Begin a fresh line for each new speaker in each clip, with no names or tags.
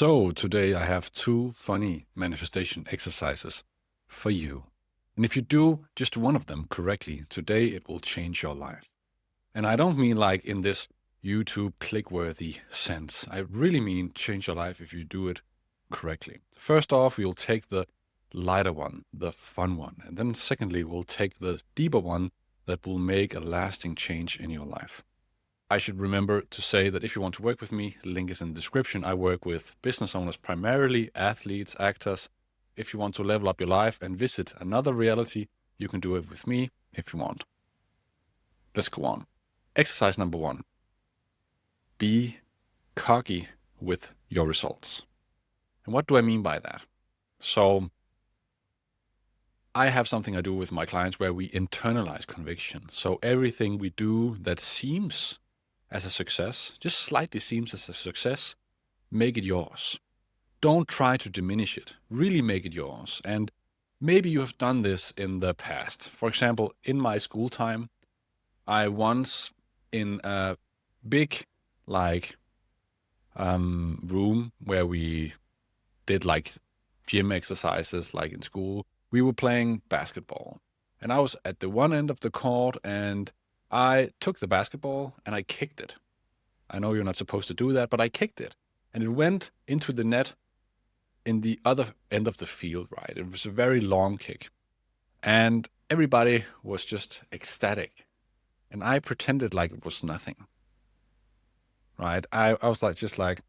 So today I have two funny manifestation exercises for you. And if you do just one of them correctly, today it will change your life. And I don't mean like in this YouTube click-worthy sense. I really mean change your life if you do it correctly. First off, we'll take the lighter one, the fun one. And then secondly, we'll take the deeper one that will make a lasting change in your life. I should remember to say that if you want to work with me, link is in the description. I work with business owners primarily, athletes, actors. If you want to level up your life and visit another reality, you can do it with me if you want. Let's go on. Exercise number 1. Be cocky with your results. And what do I mean by that? So I have something I do with my clients where we internalize conviction. So everything we do that seems as a success, just slightly seems as a success, make it yours. Don't try to diminish it. Really make it yours. And maybe you have done this in the past. For example, in my school time, I once in a big room where we did like gym exercises like in school, we were playing basketball. And I was at the one end of the court and I took the basketball and I kicked it. I know you're not supposed to do that, but I kicked it. And it went into the net in the other end of the field, right? It was a very long kick. And everybody was just ecstatic. And I pretended like it was nothing, right? I was like,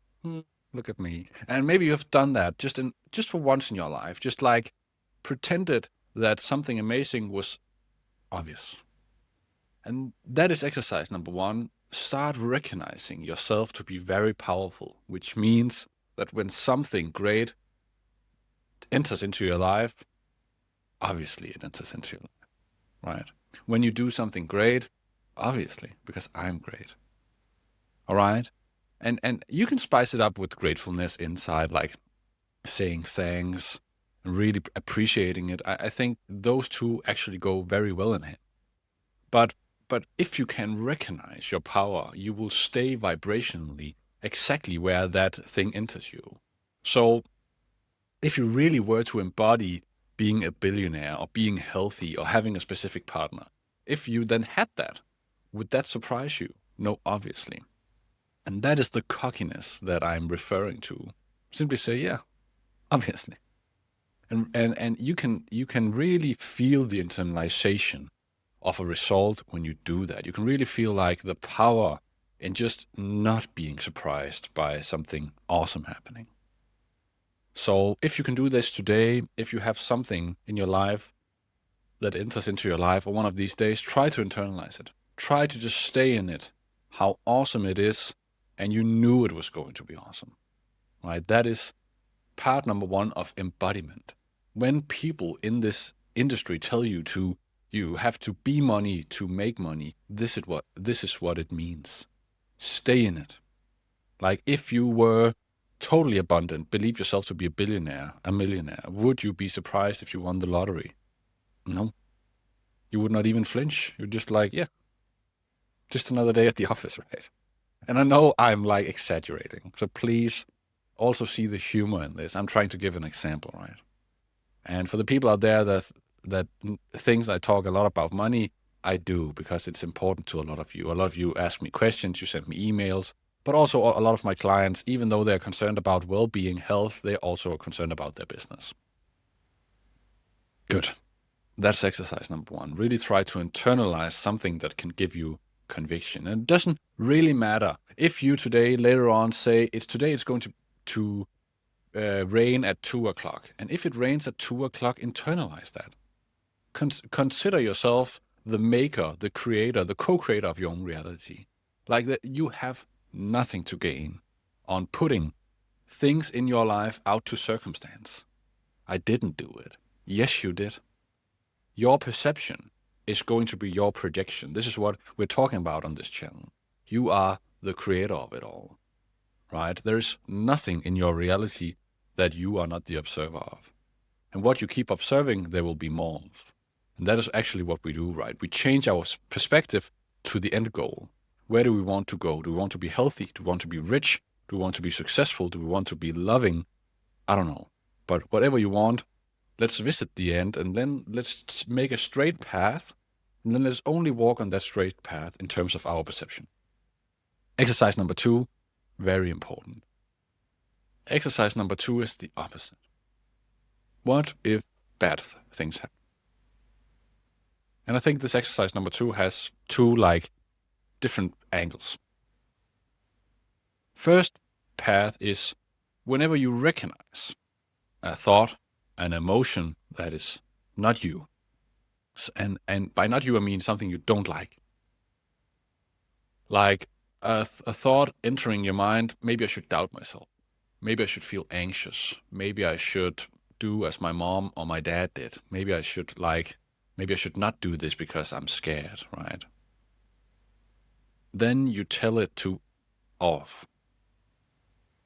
look at me. And maybe you've done that just for once in your life, just like pretended that something amazing was obvious. And that is exercise number 1. Start recognizing yourself to be very powerful, which means that when something great enters into your life, obviously it enters into your life, right? When you do something great, obviously, because I'm great. All right? And you can spice it up with gratefulness inside, like saying thanks and really appreciating it. I think those two actually go very well in here. But if you can recognize your power, you will stay vibrationally exactly where that thing enters you. So if you really were to embody being a billionaire or being healthy or having a specific partner, if you then had that, would that surprise you? No, obviously. And that is the cockiness that I'm referring to. Simply say, yeah, obviously. And you can really feel the internalization of a result when you do that. You can really feel like the power in just not being surprised by something awesome happening. So if you can do this today, if you have something in your life that enters into your life or one of these days, try to internalize it. Try to just stay in it, how awesome it is, and you knew it was going to be awesome, right? That is part number 1 of embodiment. When people in this industry tell you have to be money to make money, this is what it means. Stay in it. Like if you were totally abundant, believe yourself to be a billionaire, a millionaire, would you be surprised if you won the lottery? No. You would not even flinch. You're just like, yeah, just another day at the office, right? And I know I'm like exaggerating, so please also see the humor in this. I'm trying to give an example, right? And for the people out there that thinks I talk a lot about money, I do, because it's important to a lot of you. A lot of you ask me questions, you send me emails, but also a lot of my clients, even though they're concerned about well-being, health, they're also concerned about their business. Good. That's exercise number 1. Really try to internalize something that can give you conviction. And it doesn't really matter if you today, later on, say it's going to rain at 2 o'clock. And if it rains at 2 o'clock, internalize that. Consider yourself the maker, the creator, the co-creator of your own reality. Like that you have nothing to gain on putting things in your life out to circumstance. I didn't do it. Yes, you did. Your perception is going to be your projection. This is what we're talking about on this channel. You are the creator of it all, right? There's nothing in your reality that you are not the observer of. And what you keep observing, there will be more of. And that is actually what we do, right? We change our perspective to the end goal. Where do we want to go? Do we want to be healthy? Do we want to be rich? Do we want to be successful? Do we want to be loving? I don't know. But whatever you want, let's visit the end, and then let's make a straight path, and then let's only walk on that straight path in terms of our perception. Exercise number 2, very important. Exercise number 2 is the opposite. What if bad things happen? And I think this exercise number 2 has 2 different angles. First path is whenever you recognize a thought, an emotion that is not you. And by not you, I mean something you don't like. Like a thought entering your mind, maybe I should doubt myself. Maybe I should feel anxious. Maybe I should do as my mom or my dad did. Maybe I should not do this because I'm scared, right? Then you tell it to off.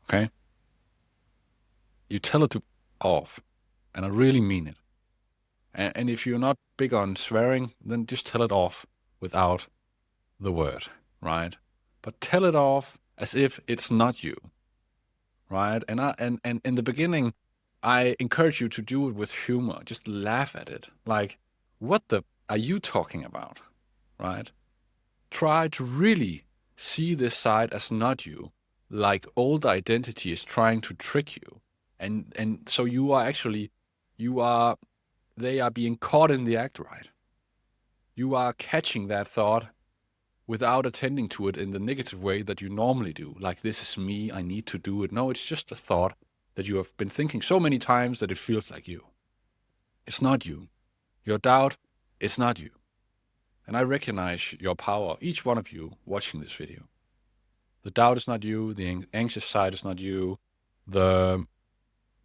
Okay? You tell it to off. And I really mean it. And if you're not big on swearing, then just tell it off without the word, right? But tell it off as if it's not you, right? And in the beginning, I encourage you to do it with humor. Just laugh at it. Like, what are you talking about, right? Try to really see this side as not you, like old identity is trying to trick you. And so they are being caught in the act, right? You are catching that thought without attending to it in the negative way that you normally do. Like, this is me, I need to do it. No, it's just a thought that you have been thinking so many times that it feels like you. It's not you. Your doubt is not you. And I recognize your power, each one of you watching this video. The doubt is not you, the anxious side is not you, the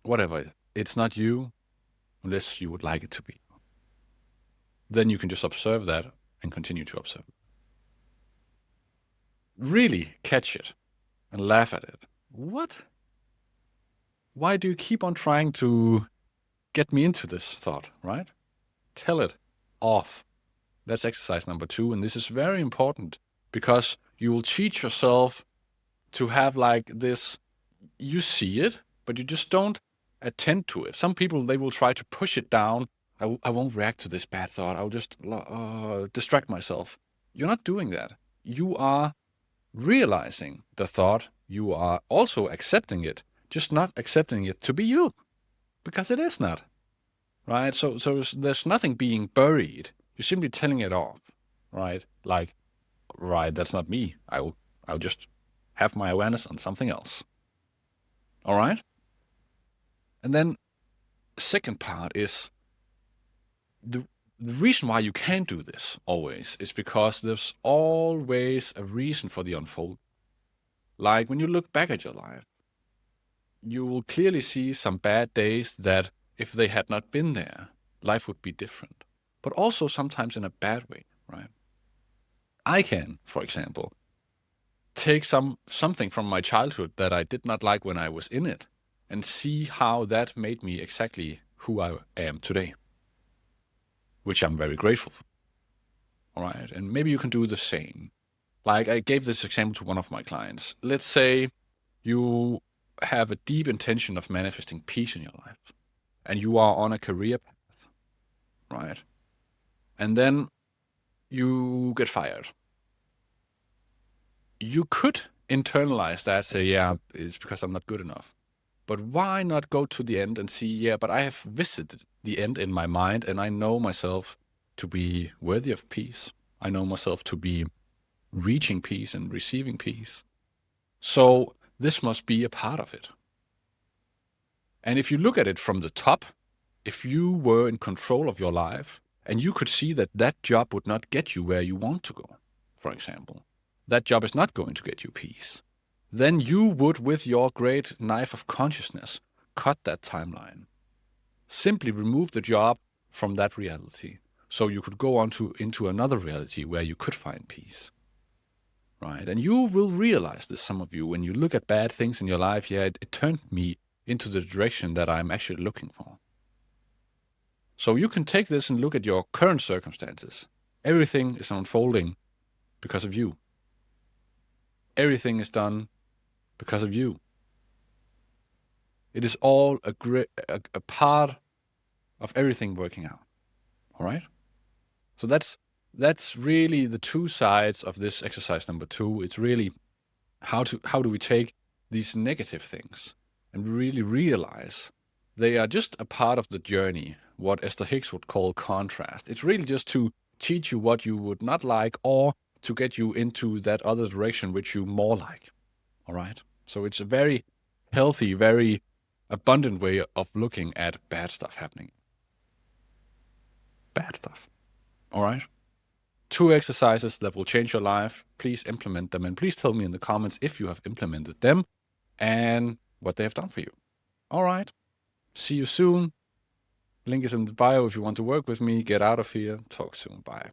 whatever, it's not you, unless you would like it to be. Then you can just observe that and continue to observe it. Really catch it and laugh at it. What? Why do you keep on trying to get me into this thought, right? Tell it off. That's exercise number 2, and this is very important because you will teach yourself to have this, you see it, but you just don't attend to it. Some people, they will try to push it down. I won't react to this bad thought. I'll just distract myself. You're not doing that. You are realizing the thought. You are also accepting it, just not accepting it to be you, because it is not, right? So there's nothing being buried. You're simply telling it off, right? Like, right, that's not me. I'll just have my awareness on something else. All right? And then the second part is the reason why you can't do this always is because there's always a reason for the unfold. Like when you look back at your life, you will clearly see some bad days that if they had not been there, life would be different. But also sometimes in a bad way, right? I can, for example, take something from my childhood that I did not like when I was in it and see how that made me exactly who I am today, which I'm very grateful for. All right, and maybe you can do the same. Like I gave this example to one of my clients. Let's say you have a deep intention of manifesting peace in your life and you are on a career path, right? And then you get fired. You could internalize that, say, yeah, it's because I'm not good enough. But why not go to the end and see, yeah, but I have visited the end in my mind and I know myself to be worthy of peace. I know myself to be reaching peace and receiving peace. So this must be a part of it. And if you look at it from the top, if you were in control of your life and you could see that that job would not get you where you want to go, for example, that job is not going to get you peace, then you would, with your great knife of consciousness, cut that timeline. Simply remove the job from that reality so you could go on into another reality where you could find peace. Right? And you will realize this, some of you, when you look at bad things in your life, yeah, it turned me into the direction that I'm actually looking for. So you can take this and look at your current circumstances. Everything is unfolding because of you. Everything is done because of you. It is all a part of everything working out. All right? So that's really the two sides of this exercise number 2. It's really how do we take these negative things and really realize they are just a part of the journey, what Esther Hicks would call contrast. It's really just to teach you what you would not like, or to get you into that other direction which you more like. All right? So it's a very healthy, very abundant way of looking at bad stuff happening. Bad stuff. All right? 2 exercises that will change your life. Please implement them, and please tell me in the comments if you have implemented them and what they have done for you. All right. See you soon. Link is in the bio if you want to work with me. Get out of here. Talk soon. Bye.